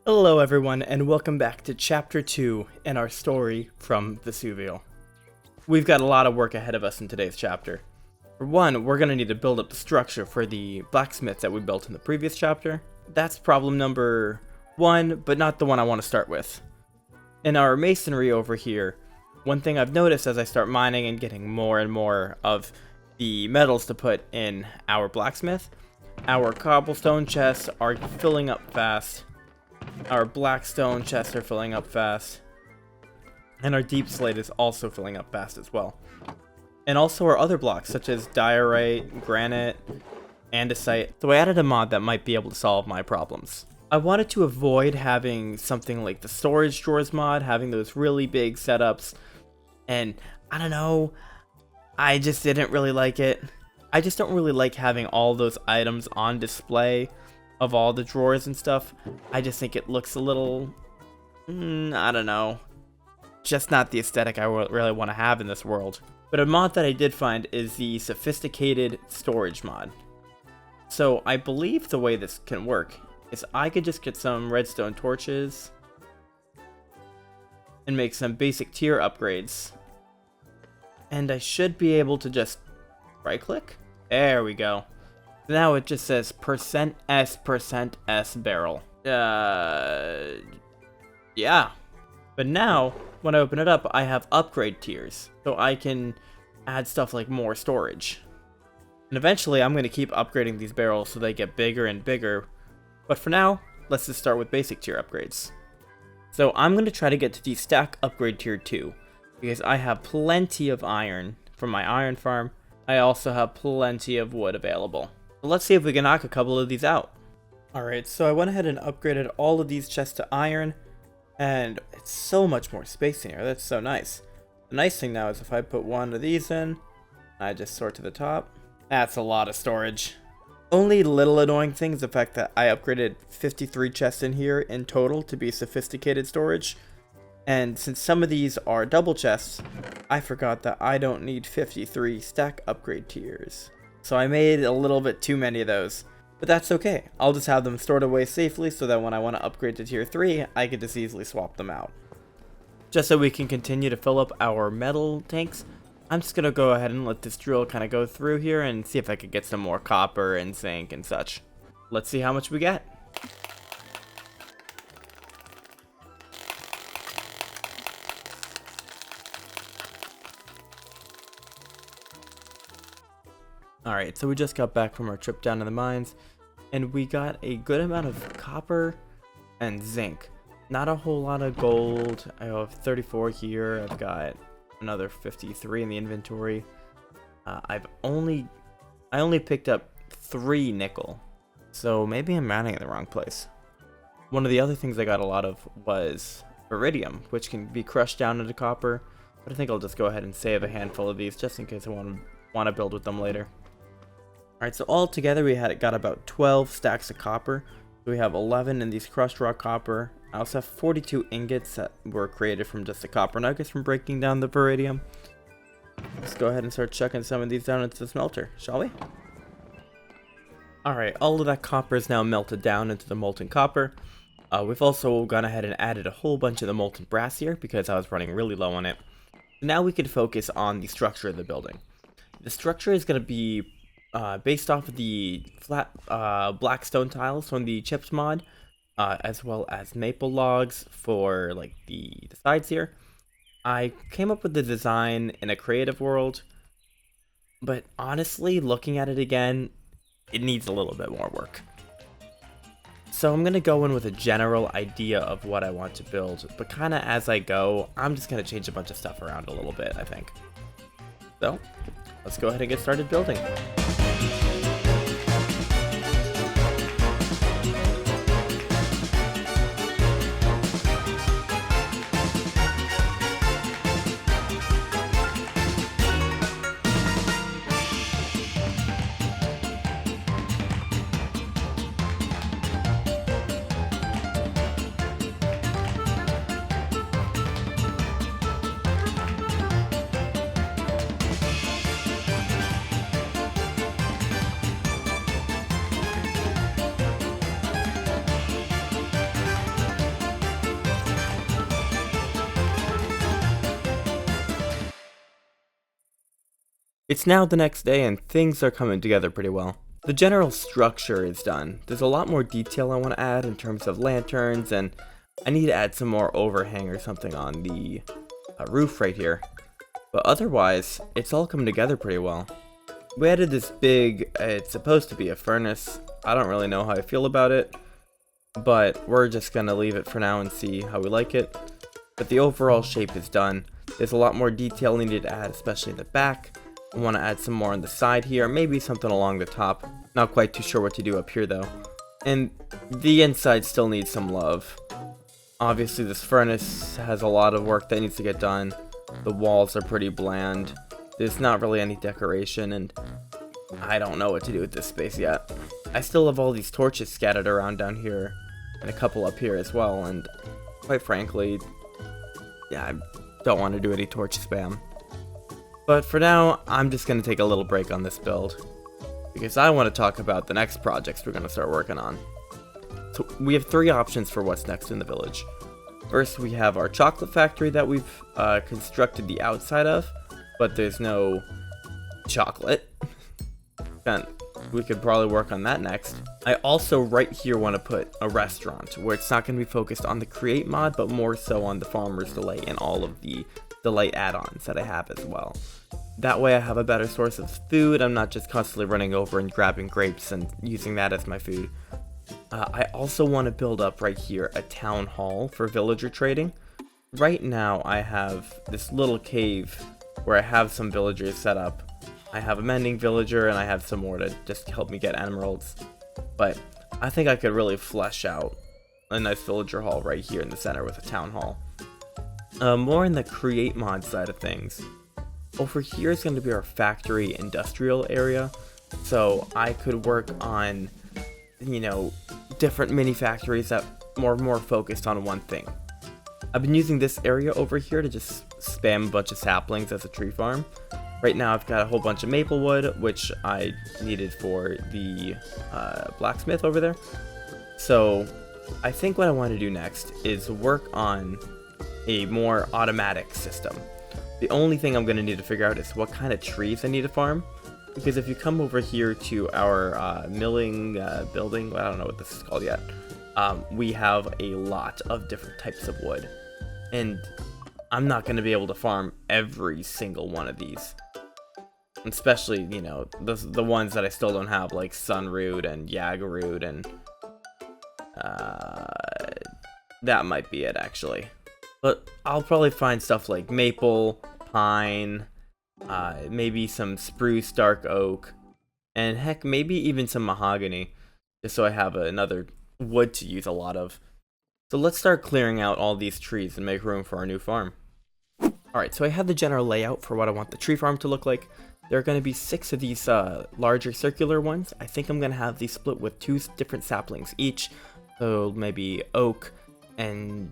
Hello everyone, and welcome back to Chapter 2 in our story from Vesuvial. We've got a lot of work ahead of us in today's chapter. For one, we're going to need to build up the structure for the blacksmith that we built in the previous chapter. That's problem number 1, but not the one I want to start with. In our masonry over here, one thing I've noticed as I start mining and getting more and more of the metals to put in our blacksmith, our cobblestone chests are filling up fast. Our blackstone chests are filling up fast. And our deep slate is also filling up fast as well. And also our other blocks, such as diorite, granite, andesite. So I added a mod that might be able to solve my problems. I wanted to avoid having something like the storage drawers mod, having those really big setups. And I don't know, I just didn't really like it. I just don't really like having all those items on display of all the drawers and stuff. I just think it looks a little, I don't know, just not the aesthetic I really want to have in this world. But a mod that I did find is the sophisticated storage mod. So I believe the way this can work is I could just get some redstone torches and make some basic tier upgrades. And I should be able to just right click. There we go. Now it just says %S barrel. Yeah. But now, when I open it up, I have upgrade tiers. So I can add stuff like more storage. And eventually, I'm going to keep upgrading these barrels so they get bigger and bigger. But for now, let's just start with basic tier upgrades. So I'm going to try to get to the stack upgrade tier 2. Because I have plenty of iron from my iron farm. I also have plenty of wood available. Let's see if we can knock a couple of these out. Alright, so I went ahead and upgraded all of these chests to iron, and it's so much more space in here. That's so nice. The nice thing now is if I put one of these in, I just sort to the top. That's a lot of storage. Only little annoying thing is the fact that I upgraded 53 chests in here in total to be sophisticated storage. And since some of these are double chests, I forgot that I don't need 53 stack upgrade tiers. So I made a little bit too many of those. But that's okay. I'll just have them stored away safely so that when I want to upgrade to tier 3, I can just easily swap them out. Just so we can continue to fill up our metal tanks, I'm just going to go ahead and let this drill kind of go through here and see if I could get some more copper and zinc and such. Let's see how much we get. Alright, so we just got back from our trip down to the mines, and we got a good amount of copper and zinc. Not a whole lot of gold. I have 34 here. I've got another 53 in the inventory. I only picked up 3 nickel, so maybe I'm mounting in the wrong place. One of the other things I got a lot of was iridium, which can be crushed down into copper, but I think I'll just go ahead and save a handful of these just in case I want to build with them later. Alright, so all together we got about 12 stacks of copper. So we have 11 in these crushed raw copper. I also have 42 ingots that were created from just the copper nuggets from breaking down the iridium. Let's go ahead and start chucking some of these down into the smelter, shall we? Alright, all of that copper is now melted down into the molten copper. We've also gone ahead and added a whole bunch of the molten brass here because I was running really low on it. Now we can focus on the structure of the building. The structure is going to be based off of the flat black stone tiles from the chips mod, as well as maple logs for like the sides here. I came up with the design in a creative world, but honestly, looking at it again, it needs a little bit more work. So I'm going to go in with a general idea of what I want to build, but kind of as I go, I'm just going to change a bunch of stuff around a little bit, I think. So, let's go ahead and get started building. It's now the next day and things are coming together pretty well. The general structure is done. There's a lot more detail I want to add in terms of lanterns, and I need to add some more overhang or something on the roof right here. But otherwise, it's all coming together pretty well. We added this big, it's supposed to be a furnace. I don't really know how I feel about it, but we're just gonna leave it for now and see how we like it. But the overall shape is done. There's a lot more detail needed to add, especially in the back. I want to add some more on the side here, maybe something along the top. Not quite too sure what to do up here though. And the inside still needs some love. Obviously this furnace has a lot of work that needs to get done. The walls are pretty bland. There's not really any decoration, and I don't know what to do with this space yet. I still have all these torches scattered around down here, and a couple up here as well, and quite frankly, yeah, I don't want to do any torch spam. But for now, I'm just going to take a little break on this build, because I want to talk about the next projects we're going to start working on. So we have 3 options for what's next in the village. First, we have our chocolate factory that we've constructed the outside of, but there's no chocolate. And we could probably work on that next. I also right here want to put a restaurant where it's not going to be focused on the create mod, but more so on the farmer's delight and all of the delight add-ons that I have as well. That way I have a better source of food. I'm not just constantly running over and grabbing grapes and using that as my food. I also want to build up right here a town hall for villager trading. Right now I have this little cave where I have some villagers set up. I have a mending villager and I have some more to just help me get emeralds. But I think I could really flesh out a nice villager hall right here in the center with a town hall. More in the create mod side of things. Over here is going to be our factory industrial area. So I could work on, you know, different mini factories that more focused on one thing. I've been using this area over here to just spam a bunch of saplings as a tree farm. Right now I've got a whole bunch of maple wood, which I needed for the blacksmith over there. So I think what I want to do next is work on a more automatic system. The only thing I'm going to need to figure out is what kind of trees I need to farm. Because if you come over here to our milling building, I don't know what this is called yet, we have a lot of different types of wood. And I'm not going to be able to farm every single one of these. Especially, you know, the ones that I still don't have, like sunroot and yaggerroot, and that might be it actually. But I'll probably find stuff like maple, pine, maybe some spruce, dark oak, and heck, maybe even some mahogany, just so I have another wood to use a lot of. So let's start clearing out all these trees and make room for our new farm. Alright, so I have the general layout for what I want the tree farm to look like. There are going to be 6 of these larger circular ones. I think I'm going to have these split with 2 different saplings each. So maybe oak and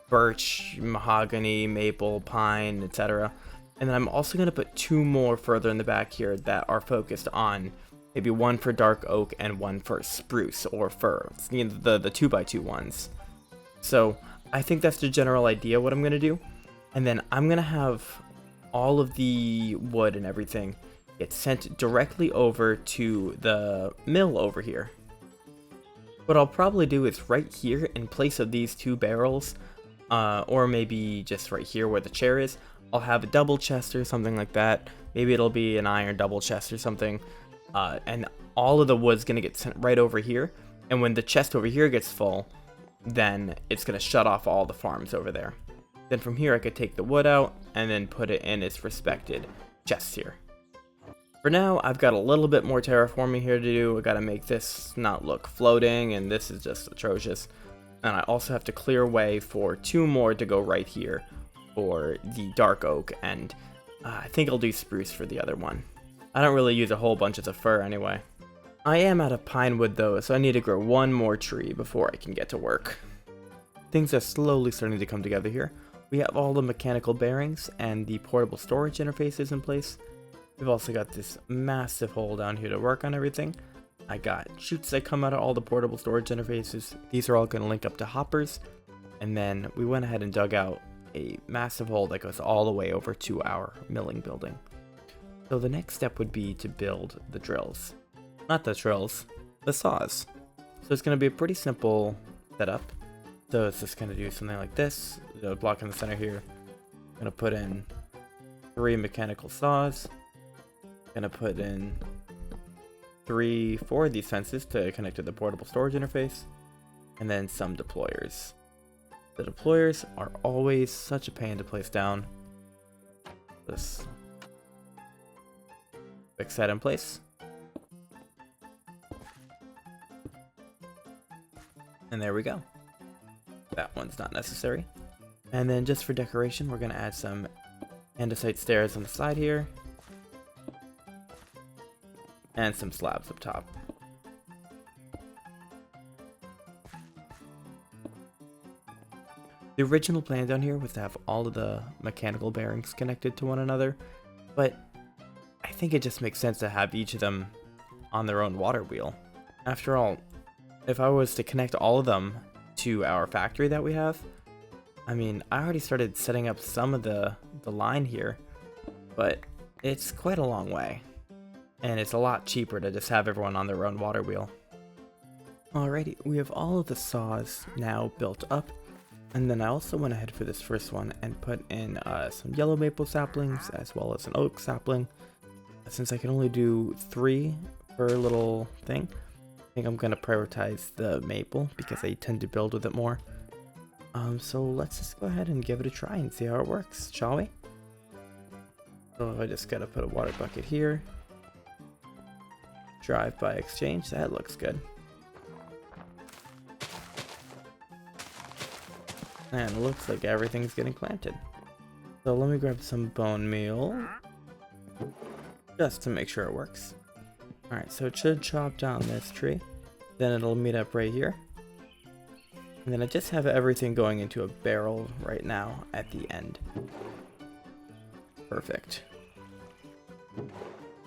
birch, mahogany, maple, pine, etc. And then I'm also going to put 2 more further in the back here that are focused on maybe 1 for dark oak and 1 for spruce or fir, you know, the 2x2 ones. So I think that's the general idea what I'm going to do. And then I'm going to have all of the wood and everything get sent directly over to the mill over here. What I'll probably do is right here in place of these 2 barrels, or maybe just right here where the chair is, I'll have a double chest or something like that. Maybe it'll be an iron double chest or something. And all of the wood's going to get sent right over here. And when the chest over here gets full, then it's going to shut off all the farms over there. Then from here I could take the wood out and then put it in its respected chests here. For now, I've got a little bit more terraforming here to do. I gotta make this not look floating, and this is just atrocious. And I also have to clear way for 2 more to go right here for the dark oak, and I think I'll do spruce for the other one. I don't really use a whole bunch of the fir anyway. I am out of pine wood though, so I need to grow 1 more tree before I can get to work. Things are slowly starting to come together here. We have all the mechanical bearings and the portable storage interfaces in place. We've also got this massive hole down here to work on everything. I got chutes that come out of all the portable storage interfaces. These are all going to link up to hoppers. And then we went ahead and dug out a massive hole that goes all the way over to our milling building. So the next step would be to build the drills. Not the drills, the saws. So it's going to be a pretty simple setup. So it's just going to do something like this. The block in the center here. I'm going to put in 3 mechanical saws. I'm going to put in 4 of these fences to connect to the portable storage interface. And then some deployers. The deployers are always such a pain to place down. Just fix that in place. And there we go. That one's not necessary. And then just for decoration, we're going to add some andesite stairs on the side here. And some slabs up top. The original plan down here was to have all of the mechanical bearings connected to one another, but I think it just makes sense to have each of them on their own water wheel. After all, if I was to connect all of them to our factory that we have, I mean, I already started setting up some of the line here, but it's quite a long way, and it's a lot cheaper to just have everyone on their own water wheel. Alrighty, we have all of the saws now built up. And then I also went ahead for this first one and put in some yellow maple saplings as well as an oak sapling. Since I can only do 3 per little thing, I think I'm going to prioritize the maple because I tend to build with it more. So let's just go ahead and give it a try and see how it works, shall we? So I just got to put a water bucket here. Drive by exchange, that looks good. And it looks like everything's getting planted. So let me grab some bone meal. Just to make sure it works. Alright, so it should chop down this tree. Then it'll meet up right here. And then I just have everything going into a barrel right now at the end. Perfect.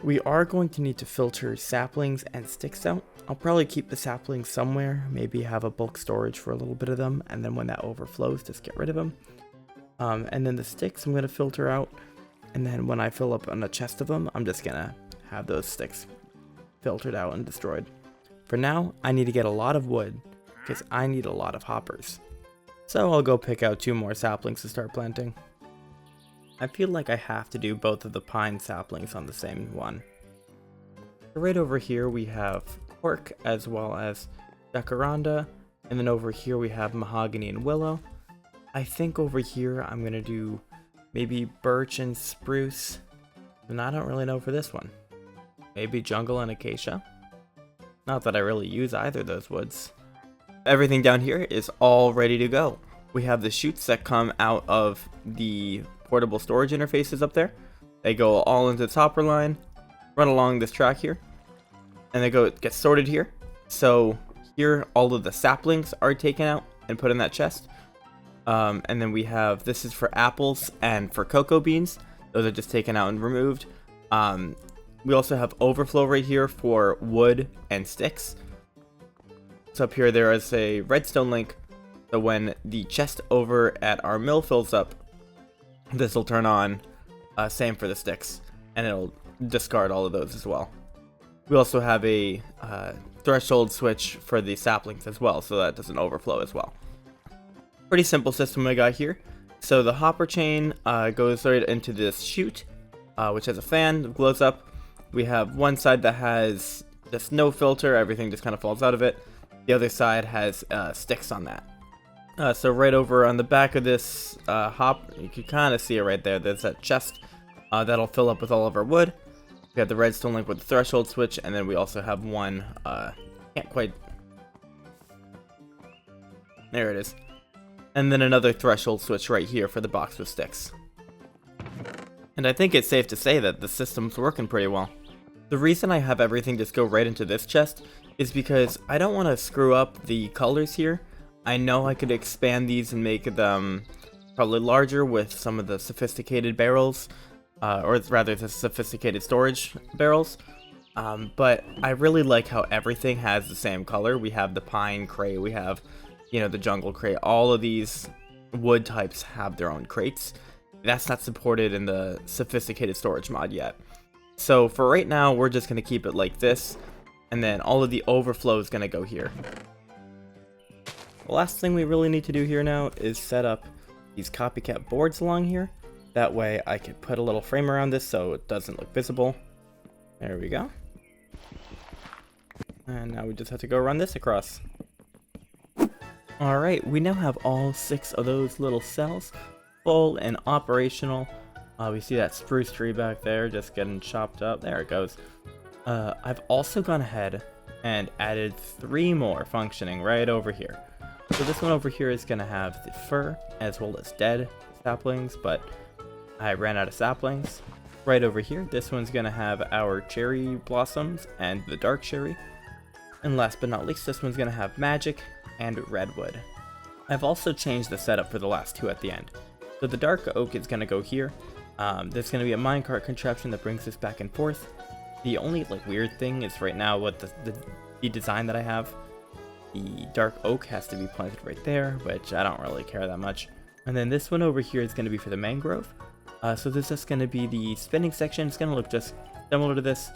We are going to need to filter saplings and sticks out. I'll probably keep the saplings somewhere, maybe have a bulk storage for a little bit of them, and then when that overflows, just get rid of them. And then the sticks I'm going to filter out, and then when I fill up on a chest of them, I'm just going to have those sticks filtered out and destroyed. For now, I need to get a lot of wood, because I need a lot of hoppers. So I'll go pick out 2 more saplings to start planting. I feel like I have to do both of the pine saplings on the same one. Right over here we have cork as well as jacaranda, and then over here we have mahogany and willow. I think over here I'm going to do maybe birch and spruce, and I don't really know for this one. Maybe jungle and acacia. Not that I really use either of those woods. Everything down here is all ready to go. We have the chutes that come out of the portable storage interfaces up there. They go all into the topper line, run along this track here, and they get sorted here. So here all of the saplings are taken out and put in that chest. And then we have, this is for apples and for cocoa beans. Those are just taken out and removed. We also have overflow right here for wood and sticks. So up here there is a redstone link. So when the chest over at our mill fills up, this will turn on. Same for the sticks, and it'll discard all of those as well. We also have a threshold switch for the saplings as well, so that doesn't overflow as well. Pretty simple system I got here. So the hopper chain goes right into this chute, which has a fan that glows up. We have one side that has just no filter, everything just kind of falls out of it. The other side has sticks on that. So right over on the back of this hop, you can kind of see it right there. There's that chest that'll fill up with all of our wood. We have the redstone link with the threshold switch, and then we also have one, can't quite, there it is. And then another threshold switch right here for the box with sticks. And I think it's safe to say that the system's working pretty well. The reason I have everything just go right into this chest is because I don't want to screw up the colors here. I know I could expand these and make them probably larger with some of the sophisticated barrels, or rather the sophisticated storage barrels. But I really like how everything has the same color. We have the pine crate, we have, the jungle crate. All of these wood types have their own crates. That's not supported in the sophisticated storage mod yet. So for right now, we're just going to keep it like this, and then all of the overflow is going to go here. The last thing we really need to do here now is set up these copycat boards along here. That way I can put a little frame around this so it doesn't look visible. There we go. And now we just have to go run this across. Alright, we now have all 6 of those little cells full and operational. We see that spruce tree back there just getting chopped up. There it goes. I've also gone ahead and added 3 more functioning right over here. So this one over here is going to have the fir as well as dead saplings, but I ran out of saplings. Right over here, this one's going to have our cherry blossoms and the dark cherry. And last but not least, this one's going to have magic and redwood. I've also changed the setup for the last 2 at the end. So the dark oak is going to go here. There's going to be a minecart contraption that brings this back and forth. The only weird thing is right now what the design that I have, the dark oak has to be planted right there, which I don't really care that much. And then this one over here is going to be for the mangrove. So this is going to be the spinning section. It's going to look just similar to this.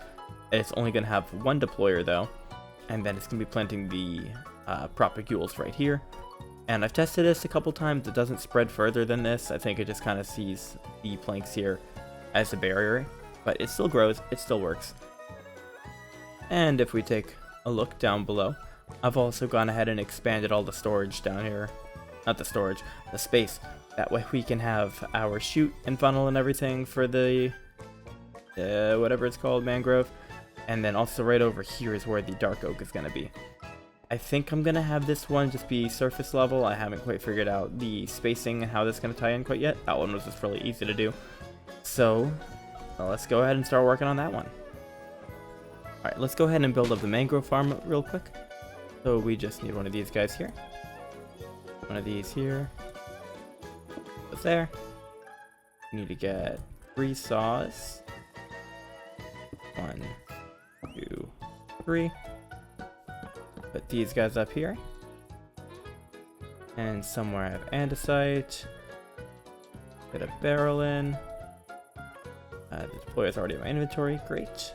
It's only going to have 1 deployer though, and then it's going to be planting the propagules right here. And I've tested this a couple times. It doesn't spread further than this. I think it just kind of sees the planks here as a barrier, but it still grows, it still works. And if we take a look down below, I've also gone ahead and expanded all the storage down here. Not the storage, the space. That way we can have our chute and funnel and everything for the whatever it's called, mangrove. And then also right over here is where the dark oak is going to be. I think I'm going to have this one just be surface level. I haven't quite figured out the spacing and how this is going to tie in quite yet. That one was just really easy to do. So let's go ahead and start working on that one. Alright, let's go ahead and build up the mangrove farm real quick. So we just need one of these guys here. One of these here. Goes there. We need to get 3 saws. 1, 2, 3. Put these guys up here. And somewhere I have andesite. Get a barrel in. The deployer is already in my inventory. Great.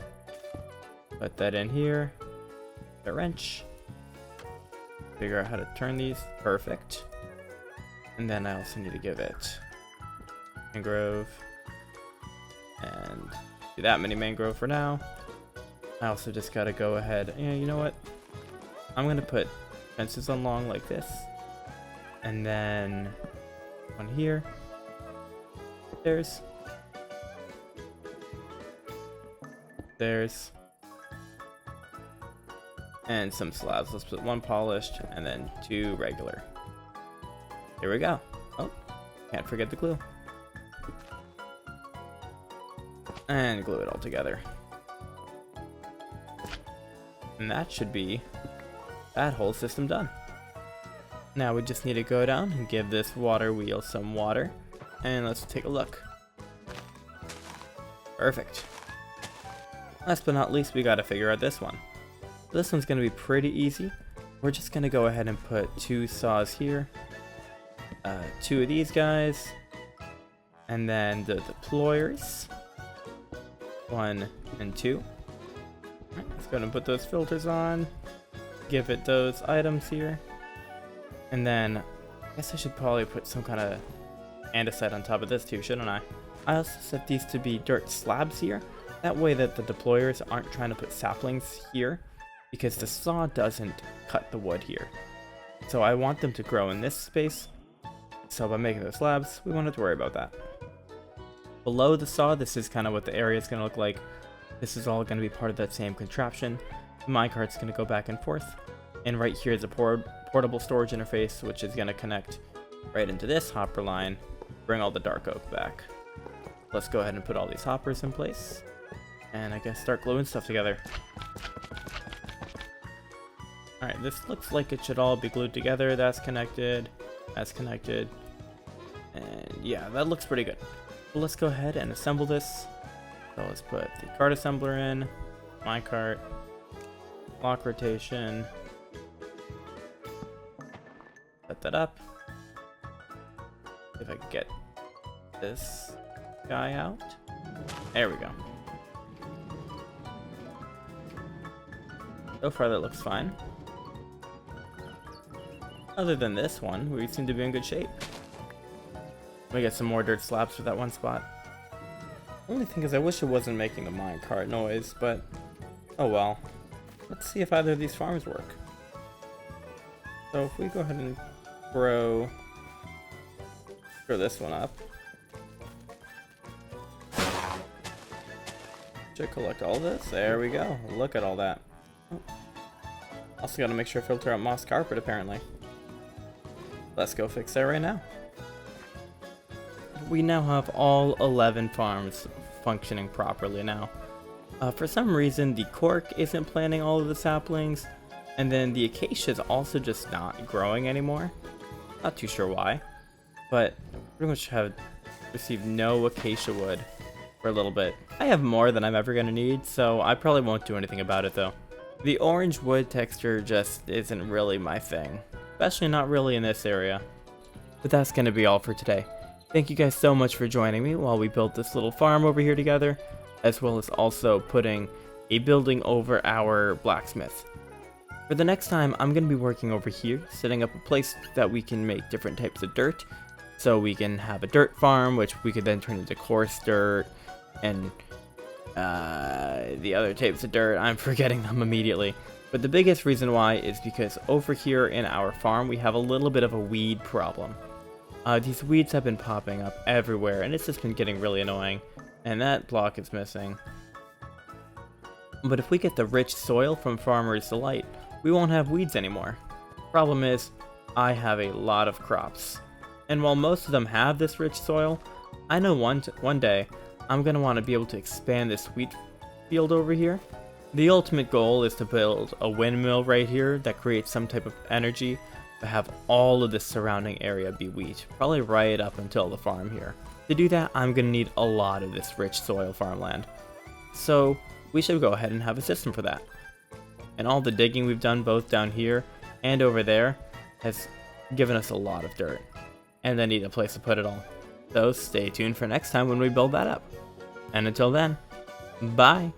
Put that in here. The wrench. Figure out how to turn these. Perfect. And then I also need to give it mangrove. And do that many mangrove for now. I also just gotta go ahead. Yeah, you know what? I'm gonna put fences along like this. And then one here. There's. And some slabs. Let's put 1 polished and then 2 regular. Here we go. Oh, can't forget the glue. And glue it all together. And that should be that whole system done. Now we just need to go down and give this water wheel some water. And let's take a look. Perfect. Last but not least, we gotta figure out this one. This one's gonna be pretty easy. We're just gonna go ahead and put 2 saws here. 2 of these guys. And then the deployers. 1 and 2. Alright, let's go ahead and put those filters on. Give it those items here. And then, I guess I should probably put some kind of andesite on top of this too, shouldn't I? I also set these to be dirt slabs here. That way that the deployers aren't trying to put saplings here, because the saw doesn't cut the wood here. So I want them to grow in this space. So by making the slabs, we won't have to worry about that. Below the saw, this is kind of what the area is going to look like. This is all going to be part of that same contraption. The minecart's going to go back and forth. And right here is a portable storage interface, which is going to connect right into this hopper line, bring all the dark oak back. Let's go ahead and put all these hoppers in place. And I guess start gluing stuff together. Alright, this looks like it should all be glued together. That's connected. That's connected. And yeah, that looks pretty good. So let's go ahead and assemble this. So let's put the cart assembler in, minecart, lock rotation, set that up. If I can get this guy out. There we go. So far that looks fine. Other than this one, we seem to be in good shape. Let me get some more dirt slabs for that one spot. Only thing is I wish it wasn't making the minecart noise, but oh well. Let's see if either of these farms work. So if we go ahead and grow this one up. Should collect all this. There we go. Look at all that. Oh. Also gotta make sure I filter out moss carpet apparently. Let's go fix that right now. We now have all 11 farms functioning properly now. For some reason, the cork isn't planting all of the saplings, and then the acacia is also just not growing anymore. Not too sure why, but pretty much have received no acacia wood for a little bit. I have more than I'm ever going to need, so I probably won't do anything about it though. The orange wood texture just isn't really my thing, especially not really in this area. But that's going to be all for today. Thank you guys so much for joining me while we built this little farm over here together, as well as also putting a building over our blacksmith. For the next time, I'm going to be working over here, setting up a place that we can make different types of dirt. So we can have a dirt farm, which we could then turn into coarse dirt, and the other types of dirt, I'm forgetting them immediately. But the biggest reason why is because over here in our farm, we have a little bit of a weed problem. These weeds have been popping up everywhere, and it's just been getting really annoying. And that block is missing. But if we get the rich soil from Farmer's Delight, we won't have weeds anymore. Problem is, I have a lot of crops. And while most of them have this rich soil, I know one day I'm going to want to be able to expand this wheat field over here. The ultimate goal is to build a windmill right here that creates some type of energy to have all of the surrounding area be wheat, probably right up until the farm here. To do that, I'm going to need a lot of this rich soil farmland. So we should go ahead and have a system for that. And all the digging we've done both down here and over there has given us a lot of dirt. And then need a place to put it all. So stay tuned for next time when we build that up. And until then, bye!